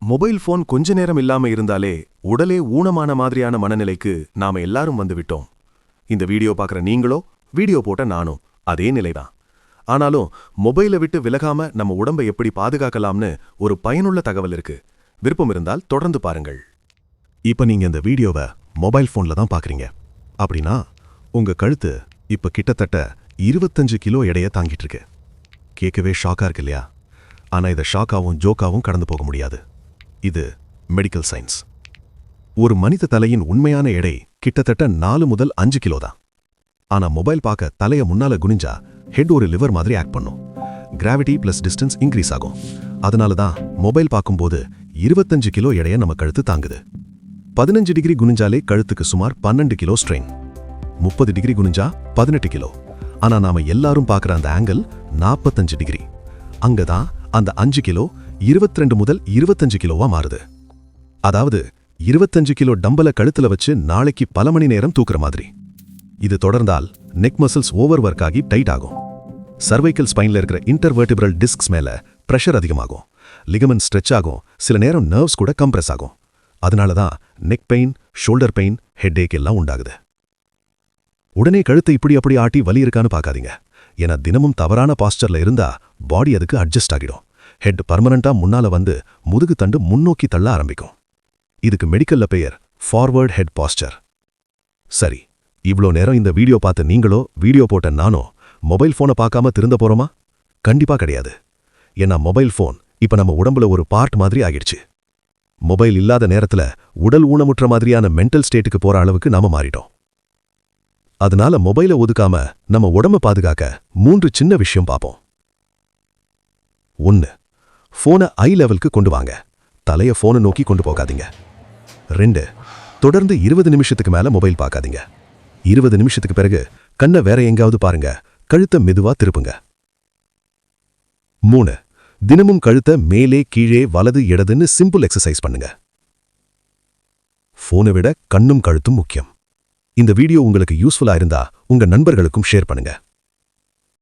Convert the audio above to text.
Mobile phone கொஞ்ச நேரம் இல்லாம இருந்தாலே உடலே ஊனமான மாதிரியான மனநிலைக்கு நாம எல்லாரும் வந்துவிட்டோம். இந்த வீடியோ பார்க்குற நீங்களோ, வீடியோ போட்ட நானும் அதே நிலைதான். ஆனாலும் மொபைலை விட்டு விலகாம நம்ம உடம்பை எப்படி பாதுகாக்கலாம்னு ஒரு பயனுள்ள தகவல் இருக்கு. விருப்பம் இருந்தால் தொடர்ந்து பாருங்கள். இப்ப நீங்க இந்த வீடியோவை மொபைல் போன்ல தான் பார்க்குறீங்க. அப்படின்னா உங்க கழுத்து இப்ப கிட்டத்தட்ட 25 கிலோ எடைய தாங்கிட்டு இருக்கு. கேட்கவே ஷாக்கா இருக்கு இல்லையா? ஆனா இதை ஷாக்காவும் ஜோக்காவும் கடந்து போக முடியாது. இது மெடிக்கல் சயின்ஸ். ஒரு மனித தலையின் உண்மையான எடை கிட்டத்தட்ட 4 முதல் 5 கிலோ தான். ஆனா மொபைல் பார்க்க தலைய முன்னால குனிஞ்சா ஹெட் ஒரு லிவர் மாதிரி ஆக்ட் பண்ணும். கிராவிட்டி பிளஸ் டிஸ்டன்ஸ் இன்க்ரீஸ் ஆகும். அதனால தான் மொபைல் பார்க்கும்போது 25 கிலோ எடைய நம்ம கழுத்து தாங்குது. 15 டிகிரி குனிஞ்சாலே கழுத்துக்கு சுமார் 12 கிலோ ஸ்ட்ரெயின். 30 டிகிரி குனிஞ்சா 18 கிலோ. ஆனா நாம எல்லாரும் பார்க்குற அந்த ஆங்கிள் 45 டிகிரி. அங்கதான் அந்த 5 கிலோ 22 முதல் 25 கிலோவா மாறுது. அதாவது 25 கிலோ டம்பல கழுத்துல வச்சு நாளைக்கு பல மணி நேரம் தூக்குற மாதிரி. இது தொடர்ந்தால் நெக் மசில்ஸ் ஓவர் ஒர்க் ஆகி டைட் ஆகும். சர்வைக்கல் ஸ்பைன்ல இருக்கிற இன்டர்வெர்டிபிரல் டிஸ்க்ஸ் மேல பிரஷர் அதிகமாகும். லிகமெண்ட் ஸ்ட்ரெச் ஆகும். சில நேரம் நர்வ்ஸ் கூட கம்ப்ரெஸ் ஆகும். அதனால தான் neck pain, shoulder pain, headache எல்லாம் உண்டாகுது. உடனே கழுத்தை இப்படி அப்படி ஆட்டி வலி இருக்கான்னு பார்க்காதீங்க. ஏன்னா தினமும் தவறான பாஸ்டர்ல இருந்தா பாடி அதுக்கு அட்ஜஸ்ட் ஆகிடும். ஹெட் பர்மனண்டா முன்னால வந்து முதுகு தண்டு முன்னோக்கி தள்ள ஆரம்பிக்கும். இதுக்கு மெடிக்கல்ல பெயர் ஃபார்வர்ட் ஹெட் பாஸ்டர். சரி, இவ்ளோ நேரம் இந்த வீடியோ பார்த்த நீங்களோ, வீடியோ போட்ட நானோ மொபைல் போனை பார்க்காம திருந்த போறோமா? கண்டிப்பா கிடையாது. ஏன்னா மொபைல் போன் இப்ப நம்ம உடம்புல ஒரு பார்ட் மாதிரி ஆகிடுச்சு. மொபைல் இல்லாத நேரத்துல உடல் ஊனமுற்ற மாதிரியான மென்டல் ஸ்டேட்டுக்கு போற அளவுக்கு நாம மாறிட்டோம். அதனால மொபைலை ஒதுக்காம நம்ம உடம்ப பாதுகாக்க 3 சின்ன விஷயம் பார்ப்போம். 1. போனை ஐ லெவலுக்கு கொண்டு வாங்க. தலைய போனை நோக்கி கொண்டு போகாதீங்க. 2. தொடர்ந்து 20 நிமிஷத்துக்கு மேல மொபைல் பார்க்காதீங்க. 20 நிமிஷத்துக்கு பிறகு கண்ணை வேற எங்காவது பாருங்க. கழுத்தை மெதுவா திருப்புங்க. 3. தினமும் கழுத்தை மேலே கீழே வலது இடதுன்னு சிம்பிள் எக்ஸசைஸ் பண்ணுங்க. போனை விட கண்ணும் கழுத்தும் முக்கியம். இந்த வீடியோ உங்களுக்கு யூஸ்ஃபுல்லா இருந்தா உங்க நண்பர்களுக்கும் ஷேர் பண்ணுங்க.